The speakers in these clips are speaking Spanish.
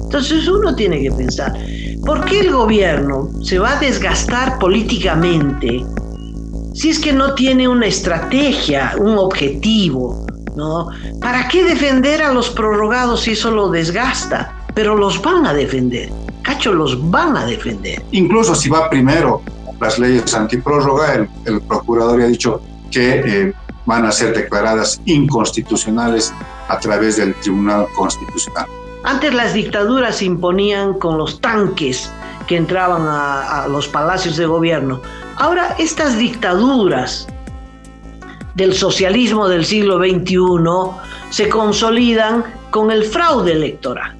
Entonces uno tiene que pensar, ¿por qué el gobierno se va a desgastar políticamente si es que no tiene una estrategia, un objetivo, ¿no? ¿Para qué defender a los prorrogados si eso lo desgasta? Pero los van a defender, Cacho, los van a defender. Incluso si va primero las leyes antiprórroga, el procurador ha dicho que van a ser declaradas inconstitucionales a través del Tribunal Constitucional. Antes las dictaduras se imponían con los tanques que entraban a los palacios de gobierno. Ahora estas dictaduras del socialismo del siglo XXI se consolidan con el fraude electoral.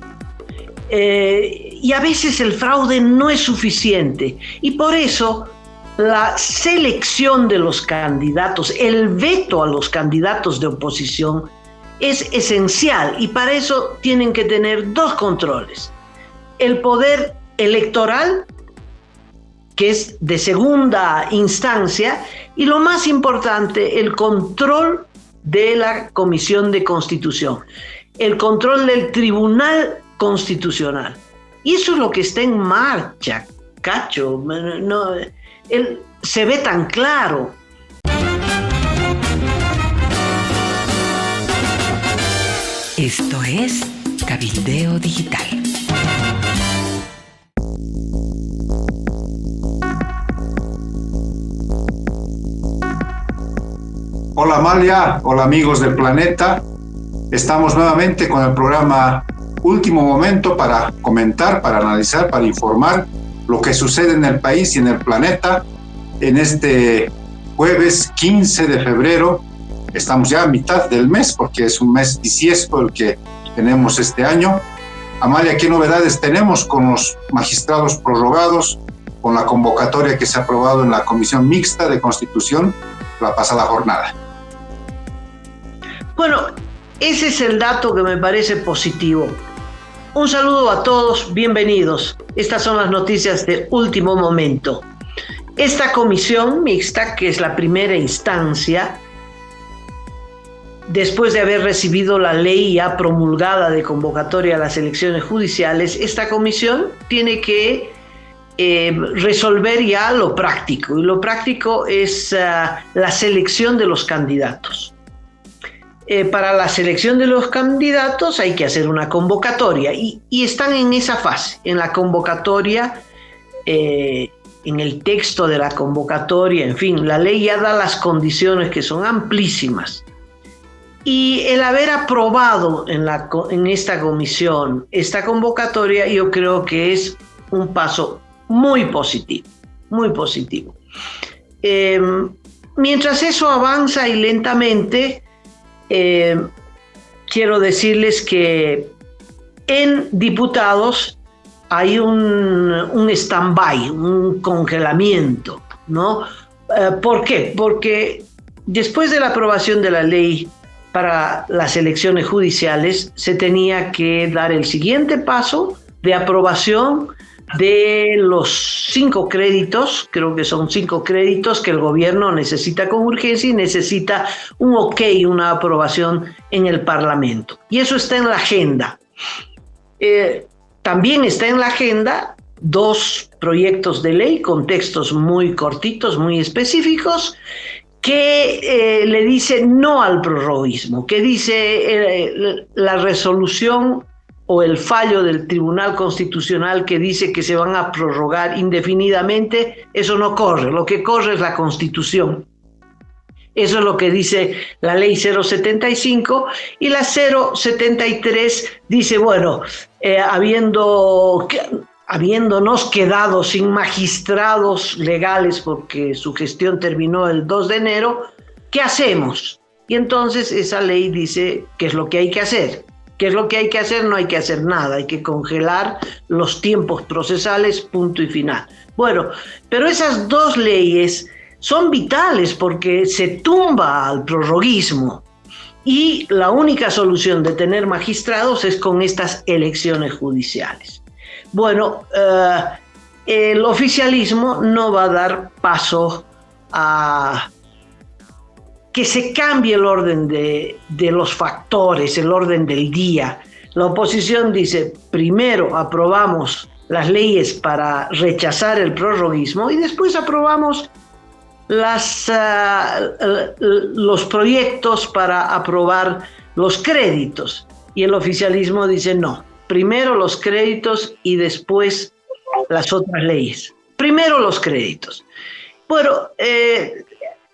Y a veces el fraude no es suficiente. Y por eso la selección de los candidatos, el veto a los candidatos de oposición es esencial. Y para eso tienen que tener dos controles. El poder electoral, que es de segunda instancia, y lo más importante, el control de la Comisión de Constitución, el control del Tribunal Constitucional. Y eso es lo que está en marcha, Cacho. No, se ve tan claro. Esto es Cabildeo Digital. Hola Amalia, hola amigos del planeta. Estamos nuevamente con el programa Último Momento para comentar, para analizar, para informar lo que sucede en el país y en el planeta. En este jueves 15 de febrero, estamos ya a mitad del mes porque es un mes bisiesto el que tenemos este año. Amalia, ¿qué novedades tenemos con los magistrados prorrogados, con la convocatoria que se ha aprobado en la Comisión Mixta de Constitución la pasada jornada? Bueno, ese es el dato que me parece positivo. Un saludo a todos, bienvenidos. Estas son las noticias de último momento. Esta comisión mixta, que es la primera instancia, después de haber recibido la ley ya promulgada de convocatoria a las elecciones judiciales, esta comisión tiene que resolver ya lo práctico. Y lo práctico es la selección de los candidatos. Para la selección de los candidatos hay que hacer una convocatoria y están en esa fase, en la convocatoria, en el texto de la convocatoria, en fin, la ley ya da las condiciones que son amplísimas. Y el haber aprobado en esta comisión esta convocatoria, yo creo que es un paso muy positivo, muy positivo. Mientras eso avanza y lentamente, quiero decirles que en diputados hay un stand-by, un congelamiento, ¿no? ¿Por qué? Porque después de la aprobación de la ley para las elecciones judiciales, se tenía que dar el siguiente paso de aprobación de los 5 créditos, creo que son 5 créditos que el gobierno necesita con urgencia y necesita un ok, una aprobación en el Parlamento. Y eso está en la agenda. También está en la agenda 2 proyectos de ley con textos muy cortitos, muy específicos, que le dice no al prorroguismo, que dice la resolución o el fallo del Tribunal Constitucional que dice que se van a prorrogar indefinidamente, eso no corre, lo que corre es la Constitución. Eso es lo que dice la ley 075 y la 073 dice, bueno, habiéndonos quedado sin magistrados legales porque su gestión terminó el 2 de enero, ¿qué hacemos? Y entonces esa ley dice qué es lo que hay que hacer. ¿Qué es lo que hay que hacer? No hay que hacer nada, hay que congelar los tiempos procesales, punto y final. Bueno, pero esas 2 leyes son vitales porque se tumba al prorroguismo y la única solución de tener magistrados es con estas elecciones judiciales. Bueno, el oficialismo no va a dar paso a que se cambie el orden de los factores, el orden del día. La oposición dice, primero aprobamos las leyes para rechazar el prorroguismo y después aprobamos los proyectos para aprobar los créditos. Y el oficialismo dice, no, primero los créditos y después las otras leyes. Primero los créditos. Bueno,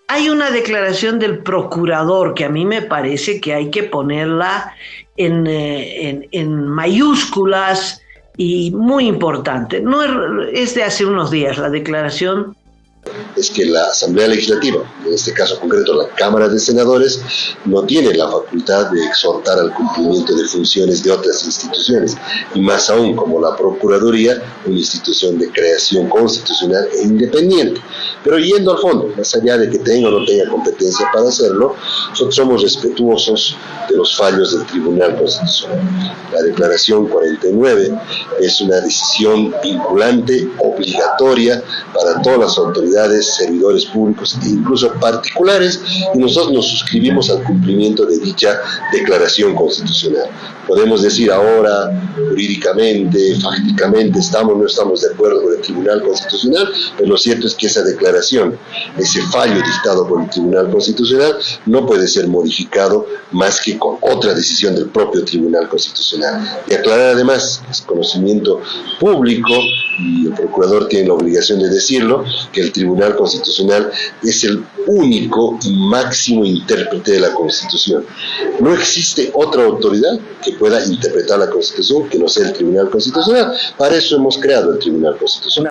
hay una declaración del procurador que a mí me parece que hay que ponerla en mayúsculas y muy importante. No es de hace unos días la declaración. Es que la Asamblea Legislativa, en este caso concreto la Cámara de Senadores, no tiene la facultad de exhortar al cumplimiento de funciones de otras instituciones, y más aún como la Procuraduría, una institución de creación constitucional e independiente. Pero yendo al fondo, más allá de que tenga o no tenga competencia para hacerlo, nosotros somos respetuosos de los fallos del Tribunal Constitucional. La Declaración 49 es una decisión vinculante, obligatoria para todas las autoridades, servidores públicos e incluso particulares, y nosotros nos suscribimos al cumplimiento de dicha declaración constitucional. Podemos decir ahora, jurídicamente, fácticamente, estamos o no estamos de acuerdo con el Tribunal Constitucional, pero lo cierto es que esa declaración, ese fallo dictado por el Tribunal Constitucional, no puede ser modificado más que con otra decisión del propio Tribunal Constitucional. Y aclarar además, es conocimiento público, y el procurador tiene la obligación de decirlo, que el Tribunal Constitucional es el único y máximo intérprete de la Constitución. No existe otra autoridad que pueda interpretar la Constitución que no sea el Tribunal Constitucional. Para eso hemos creado el Tribunal Constitucional.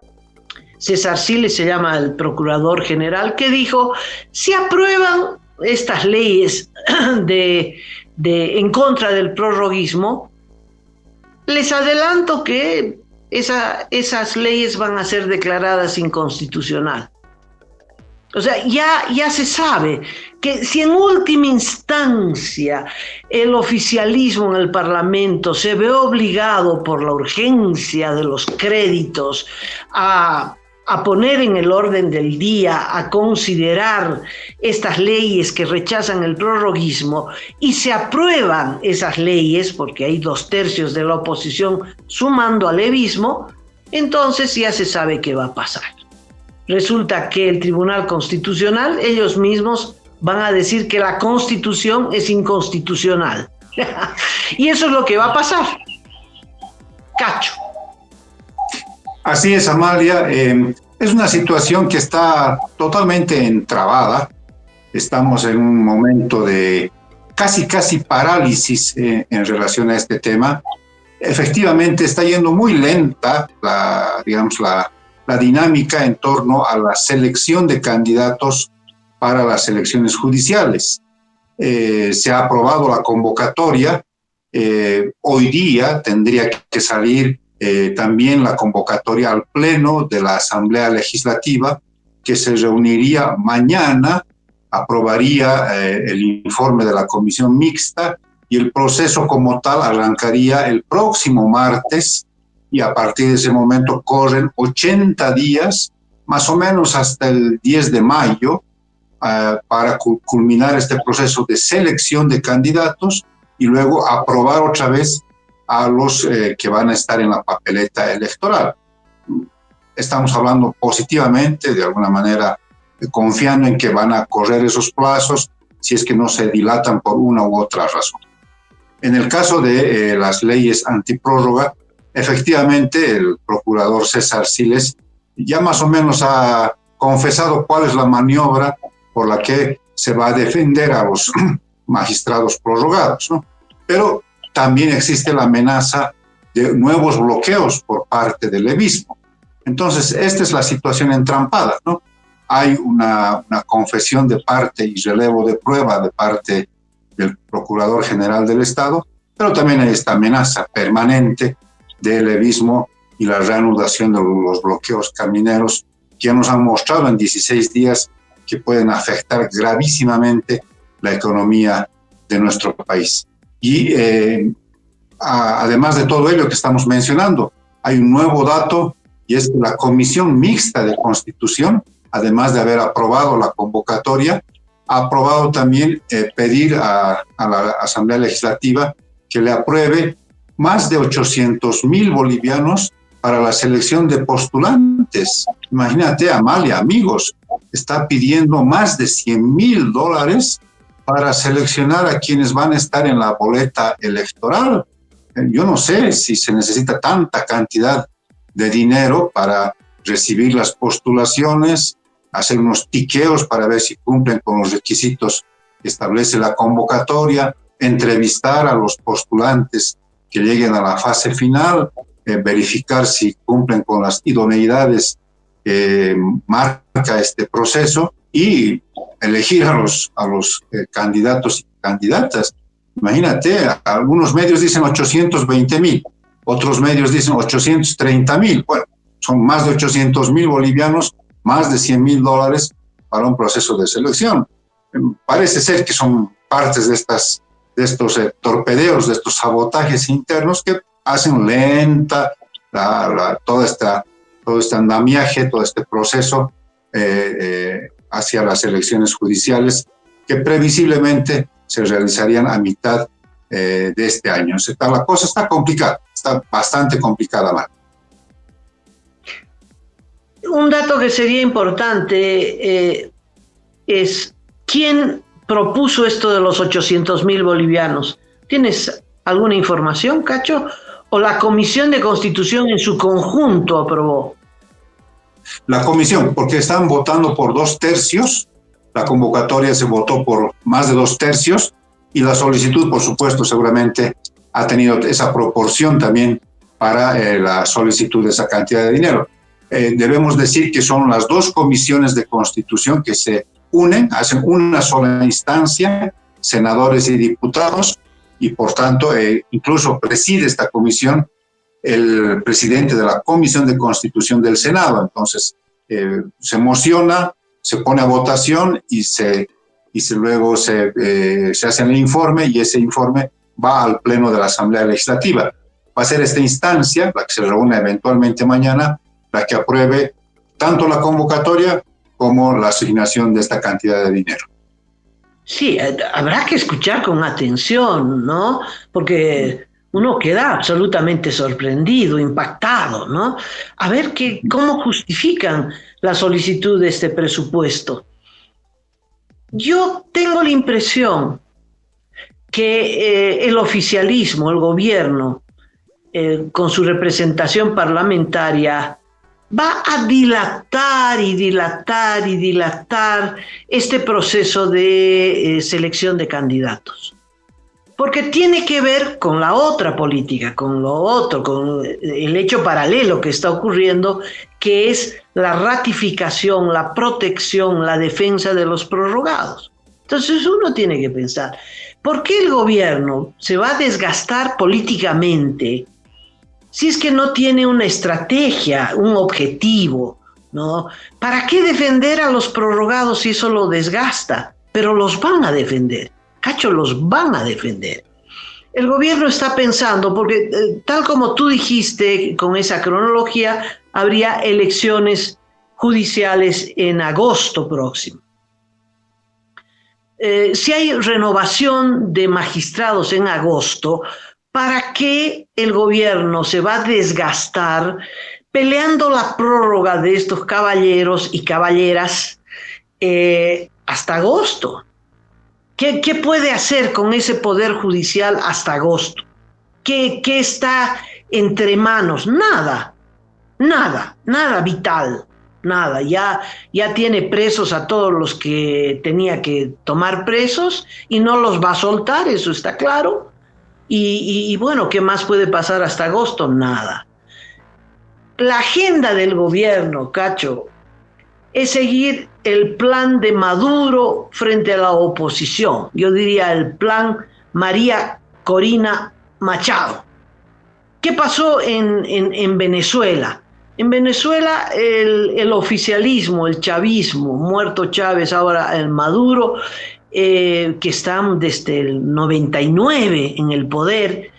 César Siles se llama el procurador general, que dijo, si aprueban estas leyes en contra del prorroguismo, les adelanto que esas leyes van a ser declaradas inconstitucionales. O sea, ya se sabe que si en última instancia el oficialismo en el Parlamento se ve obligado por la urgencia de los créditos a poner en el orden del día, a considerar estas leyes que rechazan el prorroguismo, y se aprueban esas leyes, porque hay 2/3 de la oposición sumando al levismo, entonces ya se sabe qué va a pasar. Resulta que el Tribunal Constitucional, ellos mismos van a decir que la Constitución es inconstitucional. Y eso es lo que va a pasar. Cacho. Así es, Amalia. Es una situación que está totalmente entrabada. Estamos en un momento de casi parálisis en relación a este tema. Efectivamente, está yendo muy lenta la dinámica en torno a la selección de candidatos para las elecciones judiciales. Se ha aprobado la convocatoria. Hoy día tendría que salir también la convocatoria al Pleno de la Asamblea Legislativa, que se reuniría mañana, aprobaría el informe de la Comisión Mixta, y el proceso como tal arrancaría el próximo martes, y a partir de ese momento corren 80 días, más o menos hasta el 10 de mayo, para culminar este proceso de selección de candidatos y luego aprobar otra vez a los que van a estar en la papeleta electoral. Estamos hablando positivamente, de alguna manera, confiando en que van a correr esos plazos si es que no se dilatan por una u otra razón. En el caso de las leyes antiprórroga, efectivamente, el procurador César Siles ya más o menos ha confesado cuál es la maniobra por la que se va a defender a los magistrados prorrogados, ¿no? Pero también existe la amenaza de nuevos bloqueos por parte del levismo. Entonces, esta es la situación entrampada, ¿no? Hay una confesión de parte y relevo de prueba de parte del Procurador General del Estado, pero también hay esta amenaza permanente del levismo y la reanudación de los bloqueos camineros que nos han mostrado en 16 días que pueden afectar gravísimamente la economía de nuestro país. Y además de todo ello que estamos mencionando, hay un nuevo dato, y es que la Comisión Mixta de Constitución, además de haber aprobado la convocatoria, ha aprobado también pedir a la Asamblea Legislativa que le apruebe más de 800,000 bolivianos para la selección de postulantes. Imagínate, Amalia, amigos, está pidiendo más de $100,000 para seleccionar a quienes van a estar en la boleta electoral. Yo no sé si se necesita tanta cantidad de dinero para recibir las postulaciones, hacer unos tiqueos para ver si cumplen con los requisitos que establece la convocatoria, entrevistar a los postulantes que lleguen a la fase final, verificar si cumplen con las idoneidades que marca este proceso y elegir a los candidatos y candidatas. Imagínate, algunos medios dicen 820,000, otros medios dicen 830,000. Bueno, son más de 800,000 bolivianos, más de $100,000 para un proceso de selección. Parece ser que son partes de estos torpedeos, de estos sabotajes internos que hacen lenta todo este andamiaje, todo este proceso hacia las elecciones judiciales que previsiblemente se realizarían a mitad de este año. La cosa está complicada, está bastante complicada, Mar. Un dato que sería importante es quién propuso esto de los 800,000 bolivianos. ¿Tienes alguna información, Cacho? ¿O la Comisión de Constitución en su conjunto aprobó? La comisión, porque están votando por 2/3, la convocatoria se votó por más de 2/3 y la solicitud, por supuesto, seguramente ha tenido esa proporción también para la solicitud de esa cantidad de dinero. Debemos decir que son las dos comisiones de Constitución que se unen, hacen una sola instancia, senadores y diputados, y por tanto incluso preside esta comisión el presidente de la Comisión de Constitución del Senado. Entonces se emociona, se pone a votación y luego se hace el informe, y ese informe va al Pleno de la Asamblea Legislativa. Va a ser esta instancia, la que se reúne eventualmente mañana, la que apruebe tanto la convocatoria como la asignación de esta cantidad de dinero. Sí, habrá que escuchar con atención, ¿no? Porque uno queda absolutamente sorprendido, impactado, ¿no? A ver cómo justifican la solicitud de este presupuesto. Yo tengo la impresión que el oficialismo, el gobierno, con su representación parlamentaria, va a dilatar este proceso de selección de candidatos. Porque tiene que ver con la otra política, con lo otro, con el hecho paralelo que está ocurriendo, que es la ratificación, la protección, la defensa de los prorrogados. Entonces uno tiene que pensar, ¿por qué el gobierno se va a desgastar políticamente si es que no tiene una estrategia, un objetivo, ¿no? ¿Para qué defender a los prorrogados si eso lo desgasta? Pero los van a defender, Cacho, los van a defender. El gobierno está pensando, porque tal como tú dijiste, con esa cronología, habría elecciones judiciales en agosto próximo. Si hay renovación de magistrados en agosto, ¿para qué el gobierno se va a desgastar peleando la prórroga de estos caballeros y caballeras hasta agosto? ¿Qué puede hacer con ese poder judicial hasta agosto? ¿Qué está entre manos? Nada vital, nada. Ya tiene presos a todos los que tenía que tomar presos y no los va a soltar, eso está claro. Y bueno, ¿qué más puede pasar hasta agosto? Nada. La agenda del gobierno, Cacho, es seguir el plan de Maduro frente a la oposición. Yo diría el plan María Corina Machado. ¿Qué pasó en Venezuela? En Venezuela el oficialismo, el chavismo, muerto Chávez, ahora el Maduro, que están desde el 99 en el poder,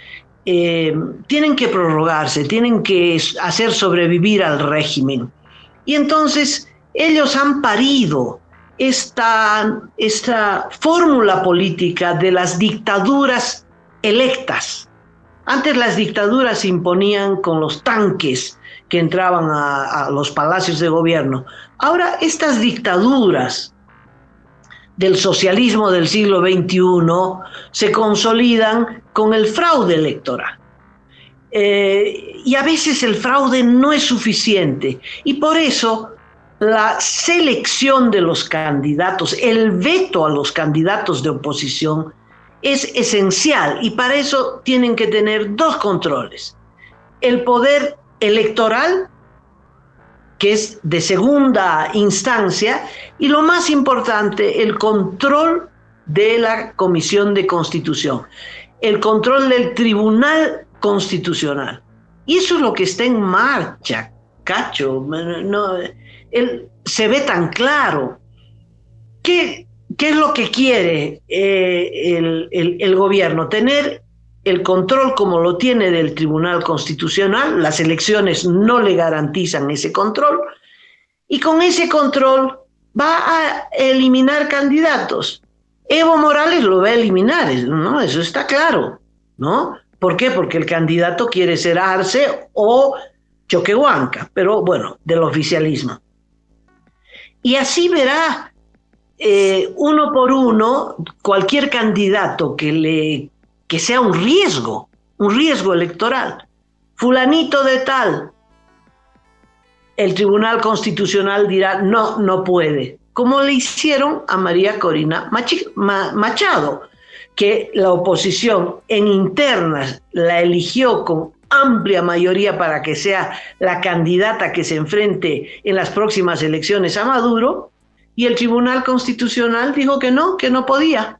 tienen que prorrogarse, tienen que hacer sobrevivir al régimen. Y entonces ellos han parido esta fórmula política de las dictaduras electas, Antes las dictaduras se imponían con los tanques que entraban a los palacios de gobierno. Ahora estas dictaduras del socialismo del siglo XXI se consolidan con el fraude electoral. Y a veces el fraude no es suficiente. Y por eso la selección de los candidatos, el veto a los candidatos de oposición es esencial. Y para eso tienen que tener dos controles. El poder electoral, que es de segunda instancia, y lo más importante, el control de la Comisión de Constitución, el control del Tribunal Constitucional. Y eso es lo que está en marcha, Cacho. Se ve tan claro. ¿Qué es lo que quiere el gobierno? Tener el control como lo tiene del Tribunal Constitucional. Las elecciones no le garantizan ese control, y con ese control va a eliminar candidatos. Evo Morales lo va a eliminar, ¿no? Eso está claro, ¿no? ¿Por qué? Porque el candidato quiere ser Arce o Choquehuanca, pero bueno, del oficialismo. Y así verá uno por uno cualquier candidato que sea un riesgo electoral. Fulanito de tal, el Tribunal Constitucional dirá no puede, como le hicieron a María Corina Machado, que la oposición en internas la eligió con amplia mayoría para que sea la candidata que se enfrente en las próximas elecciones a Maduro, y el Tribunal Constitucional dijo que no podía.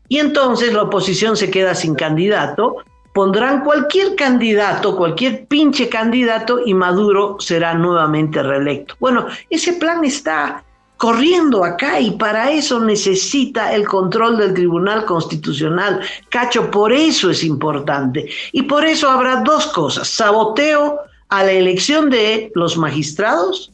Y entonces la oposición se queda sin candidato, pondrán cualquier candidato, cualquier pinche candidato, y Maduro será nuevamente reelecto. Bueno, ese plan está corriendo acá, y para eso necesita el control del Tribunal Constitucional. Cacho, por eso es importante. Y por eso habrá dos cosas: saboteo a la elección de los magistrados.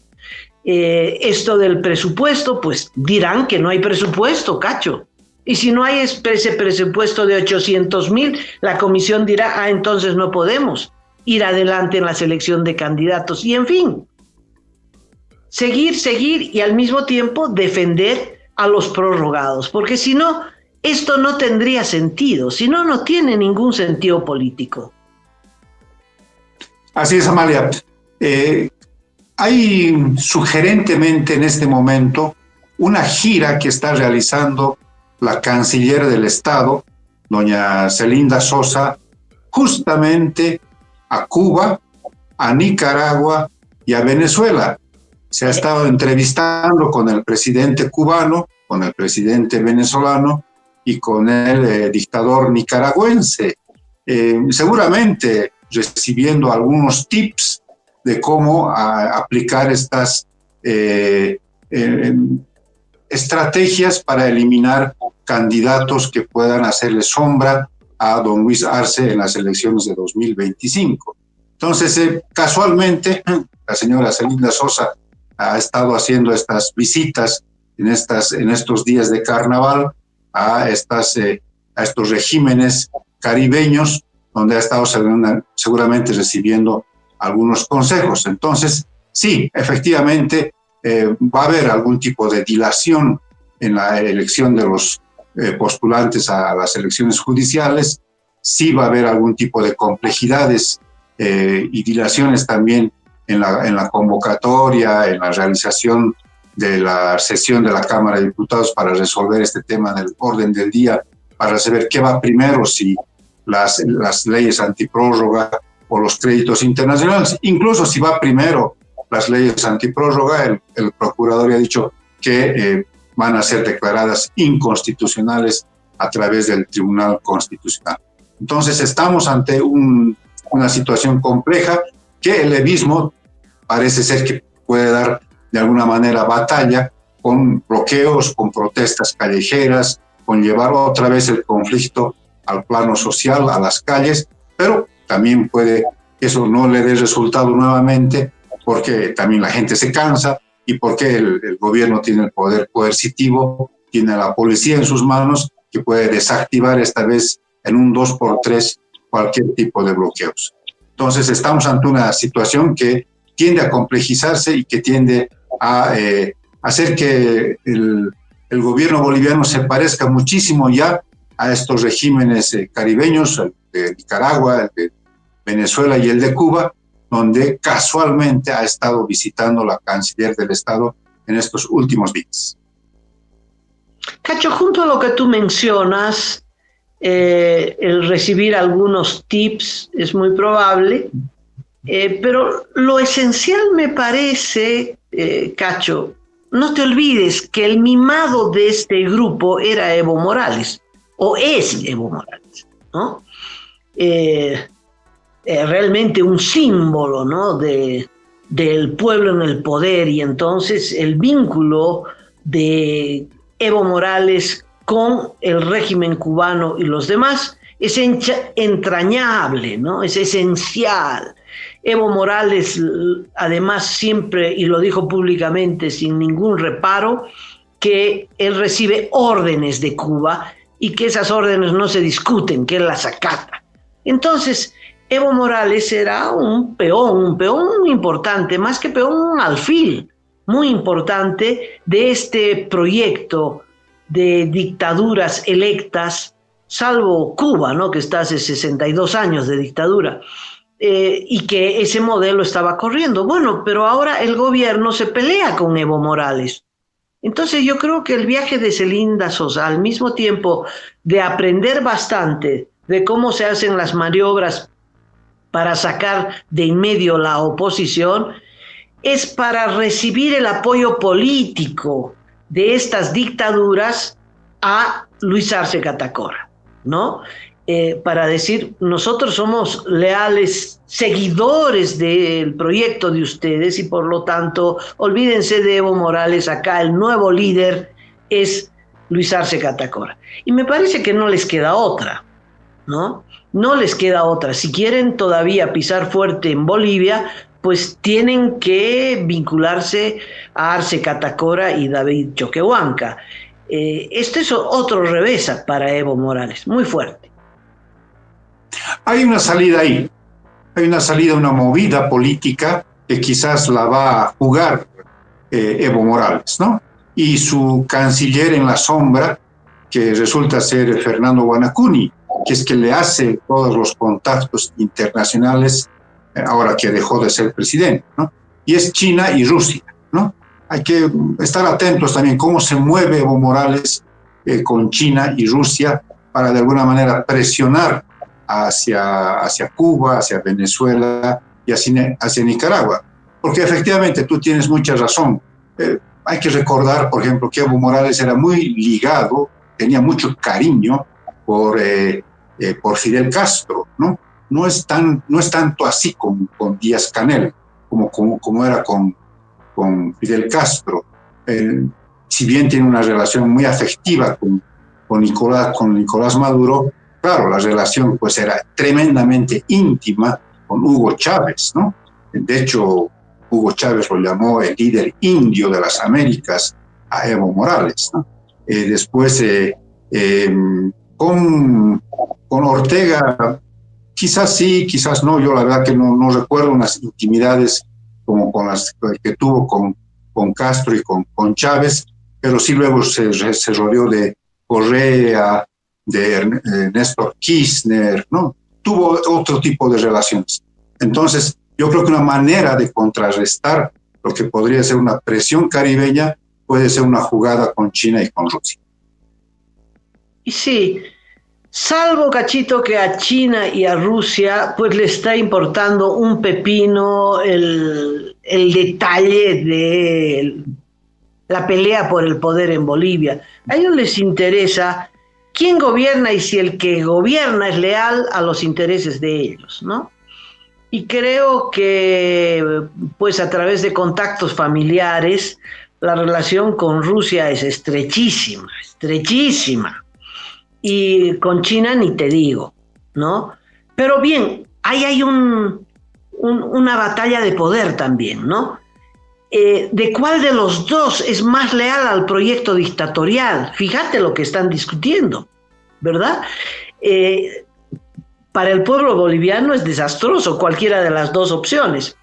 Esto del presupuesto, pues dirán que no hay presupuesto, Cacho. Y si no hay ese presupuesto de 800,000, la comisión dirá, entonces no podemos ir adelante en la selección de candidatos. Y en fin, seguir y al mismo tiempo defender a los prorrogados, porque si no, esto no tendría sentido, si no, no tiene ningún sentido político. Así es, Amalia. Hay sugerentemente en este momento una gira que está realizando la canciller del Estado, doña Zelinda Sosa, justamente a Cuba, a Nicaragua y a Venezuela. Se ha estado entrevistando con el presidente cubano, con el presidente venezolano y con el dictador nicaragüense, seguramente recibiendo algunos tips de cómo aplicar estas estrategias para eliminar candidatos que puedan hacerle sombra a don Luis Arce en las elecciones de 2025. Entonces, casualmente, la señora Zelinda Sosa ha estado haciendo estas visitas en estos días de carnaval a estos regímenes caribeños, donde ha estado seguramente recibiendo algunos consejos. Entonces, sí, efectivamente, va a haber algún tipo de dilación en la elección de los postulantes a las elecciones judiciales. Sí va a haber algún tipo de complejidades y dilaciones también en la convocatoria, en la realización de la sesión de la Cámara de Diputados para resolver este tema del orden del día, para saber qué va primero, si las leyes antiprórroga o los créditos internacionales. Incluso si va primero las leyes antiprórroga, el procurador ha dicho que van a ser declaradas inconstitucionales a través del Tribunal Constitucional. Entonces estamos ante una situación compleja que el levismo parece ser que puede dar de alguna manera batalla con bloqueos, con protestas callejeras, con llevar otra vez el conflicto al plano social, a las calles, pero también puede que eso no le dé resultado nuevamente, porque también la gente se cansa y porque el gobierno tiene el poder coercitivo, tiene a la policía en sus manos, que puede desactivar esta vez en un 2x3 cualquier tipo de bloqueos. Entonces estamos ante una situación que tiende a complejizarse y que tiende a hacer que el gobierno boliviano se parezca muchísimo ya a estos regímenes caribeños, el de Nicaragua, el de Venezuela y el de Cuba, donde casualmente ha estado visitando la canciller del Estado en estos últimos días. Cacho, junto a lo que tú mencionas, el recibir algunos tips es muy probable, pero lo esencial me parece, Cacho, no te olvides que el mimado de este grupo era Evo Morales, o es Evo Morales, ¿no? Realmente un símbolo, ¿no? del pueblo en el poder, y entonces el vínculo de Evo Morales con el régimen cubano y los demás es entrañable, ¿no? Es esencial. Evo Morales, además, siempre, y lo dijo públicamente sin ningún reparo, que él recibe órdenes de Cuba y que esas órdenes no se discuten, que él las acata. Entonces, Evo Morales era un peón muy importante, más que peón, un alfil muy importante de este proyecto de dictaduras electas, salvo Cuba, ¿no? Que está hace 62 años de dictadura, y que ese modelo estaba corriendo. Bueno, pero ahora el gobierno se pelea con Evo Morales. Entonces yo creo que el viaje de Celinda Sosa, al mismo tiempo de aprender bastante de cómo se hacen las maniobras para sacar de en medio la oposición, es para recibir el apoyo político de estas dictaduras a Luis Arce Catacora, ¿no? Para decir, nosotros somos leales seguidores del proyecto de ustedes y por lo tanto, olvídense de Evo Morales, acá el nuevo líder es Luis Arce Catacora. Y me parece que no les queda otra, ¿no? No les queda otra. Si quieren todavía pisar fuerte en Bolivia, pues tienen que vincularse a Arce Catacora y David Choquehuanca. Este es otro revés para Evo Morales, muy fuerte. Hay una salida ahí, hay una salida, una movida política que quizás la va a jugar Evo Morales, ¿no? Y su canciller en la sombra, que resulta ser Fernando Guanacuni, que es que le hace todos los contactos internacionales ahora que dejó de ser presidente, ¿no? Y es China y Rusia, ¿no? Hay que estar atentos también cómo se mueve Evo Morales con China y Rusia para de alguna manera presionar hacia Cuba, hacia Venezuela y hacia Nicaragua. Porque efectivamente tú tienes mucha razón. Hay que recordar, por ejemplo, que Evo Morales era muy ligado, tenía mucho cariño por Fidel Castro, ¿no? No es tanto así con Díaz-Canel como era con Fidel Castro. Si bien tiene una relación muy afectiva con Nicolás Maduro, claro, la relación pues era tremendamente íntima con Hugo Chávez, ¿no? De hecho, Hugo Chávez lo llamó el líder indio de las Américas a Evo Morales, ¿no? Después, con Ortega, quizás sí, quizás no. Yo la verdad que no recuerdo unas intimidades como con las que tuvo con Castro y con Chávez, pero sí luego se rodeó de Correa, de Néstor Kirchner, ¿no? Tuvo otro tipo de relaciones. Entonces, yo creo que una manera de contrarrestar lo que podría ser una presión caribeña puede ser una jugada con China y con Rusia. Y sí, salvo, Cachito, que a China y a Rusia pues le está importando un pepino el detalle de la pelea por el poder en Bolivia. A ellos les interesa quién gobierna y si el que gobierna es leal a los intereses de ellos, ¿no? Y creo que pues a través de contactos familiares la relación con Rusia es estrechísima, estrechísima. Y con China ni te digo, ¿no? Pero bien, ahí hay una batalla de poder también, ¿no? ¿De cuál de los dos es más leal al proyecto dictatorial? Fíjate lo que están discutiendo, ¿verdad? Para el pueblo boliviano es desastroso cualquiera de las dos opciones.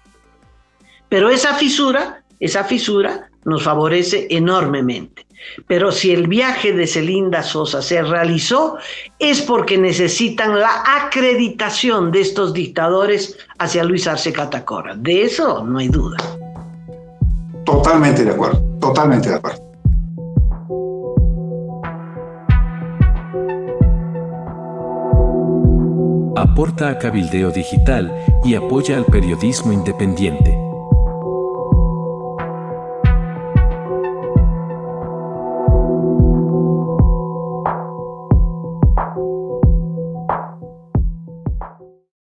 Pero esa fisura nos favorece enormemente. Pero si el viaje de Celinda Sosa se realizó, es porque necesitan la acreditación de estos dictadores hacia Luis Arce Catacora. De eso no hay duda. Totalmente de acuerdo, totalmente de acuerdo. Aporta a Cabildeo Digital y apoya al periodismo independiente.